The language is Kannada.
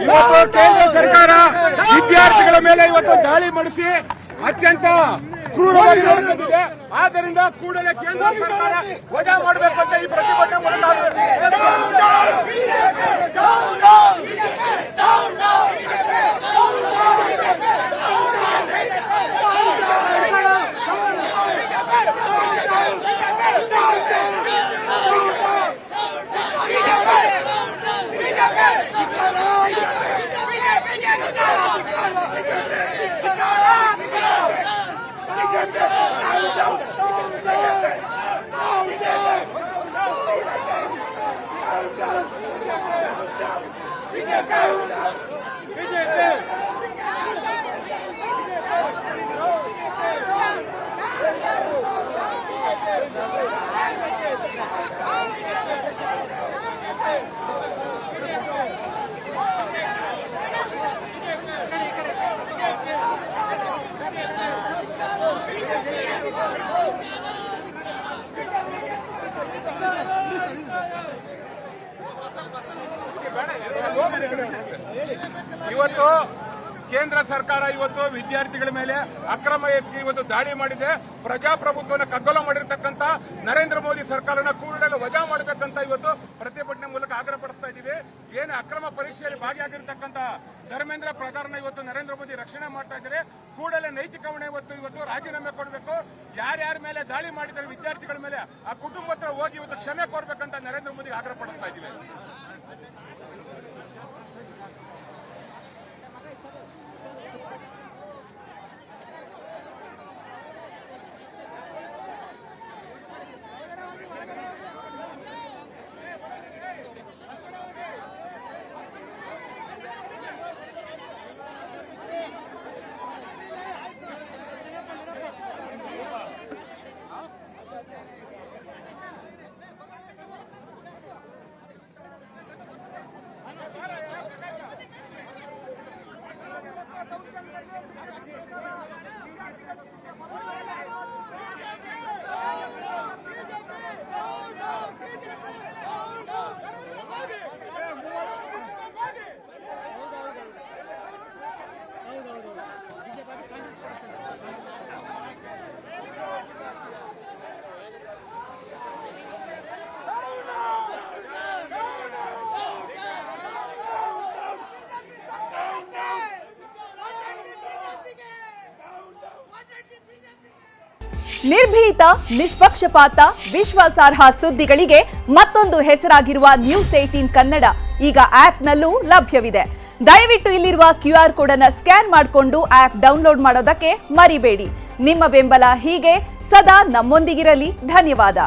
ಇವತ್ತು ಕೇಂದ್ರ ಸರ್ಕಾರ ವಿದ್ಯಾರ್ಥಿಗಳ ಮೇಲೆ ಇವತ್ತು ದಾಳಿ ಮಾಡಿಸಿ ಅತ್ಯಂತ ಕ್ರೂರವಾಗಿ ನೋಡುತ್ತಿದೆ. ಆದ್ದರಿಂದ ಕೂಡಲೇ ಕೇಂದ್ರ ಸರ್ಕಾರ ವಜಾ ಮಾಡಬೇಕು ಅಂತ ಈ ಪ್ರತಿಭಟನೆ ಇವತ್ತು ಕೇಂದ್ರ ಸರ್ಕಾರ ಇವತ್ತು ವಿದ್ಯಾರ್ಥಿಗಳ ಮೇಲೆ ಅಕ್ರಮ ಎಸಗಿ ಇವತ್ತು ದಾಳಿ ಮಾಡಿದೆ. ಪ್ರಜಾಪ್ರಭುತ್ವವನ್ನು ಕಗ್ಗೊಲ ಮಾಡಿರ್ತಕ್ಕಂಥ ನರೇಂದ್ರ ಮೋದಿ ಸರ್ಕಾರನ ಕೂಡಲೇ ವಜಾ ಮಾಡಬೇಕಂತ ಇವತ್ತು ಪ್ರತಿಭಟನೆ ಮೂಲಕ ಆಗ್ರಹ ಪಡಿಸ್ತಾ ಇದ್ದೀವಿ. ಏನು ಅಕ್ರಮ ಪರೀಕ್ಷೆಯಲ್ಲಿ ಭಾಗಿಯಾಗಿರ್ತಕ್ಕಂಥ ಧರ್ಮೇಂದ್ರ ಪ್ರಧಾನ ಇವತ್ತು ನರೇಂದ್ರ ಮೋದಿ ರಕ್ಷಣೆ ಮಾಡ್ತಾ ಇದ್ದಾರೆ. ಕೂಡಲೇ ನೈತಿಕ ಹೊಣೆ ಇವತ್ತು ರಾಜೀನಾಮೆ ಕೊಡಬೇಕು. ಯಾರ್ಯಾರ ಮೇಲೆ ದಾಳಿ ಮಾಡಿದ್ದಾರೆ ವಿದ್ಯಾರ್ಥಿಗಳ ಮೇಲೆ ಆ ಕುಟುಂಬ ಹತ್ರ ಹೋಗಿ ಇವತ್ತು ಕ್ಷಮೆ ಕೋರ್ಬೇಕಂತ ನರೇಂದ್ರ ಮೋದಿ ಆಗ್ರಹ ಪಡಿಸ್ತಾ ಇದ್ದೀವಿ. ನಿರ್ಭೀತ, ನಿಷ್ಪಕ್ಷಪಾತ, ವಿಶ್ವಾಸಾರ್ಹ ಸುದ್ದಿಗಳಿಗೆ ಮತ್ತೊಂದು ಹೆಸರಾಗಿರುವ News18 ಕನ್ನಡ ಈಗ ಆಪ್ನಲ್ಲೂ ಲಭ್ಯವಿದೆ. ದಯವಿಟ್ಟು ಇಲ್ಲಿರುವ QR ಕೋಡ್ ಅನ್ನು ಸ್ಕ್ಯಾನ್ ಮಾಡಿಕೊಂಡು ಆಪ್ ಡೌನ್ಲೋಡ್ ಮಾಡೋದಕ್ಕೆ ಮರಿಬೇಡಿ. ನಿಮ್ಮ ಬೆಂಬಲ ಹೀಗೆ ಸದಾ ನಮ್ಮೊಂದಿಗಿರಲಿ. ಧನ್ಯವಾದ.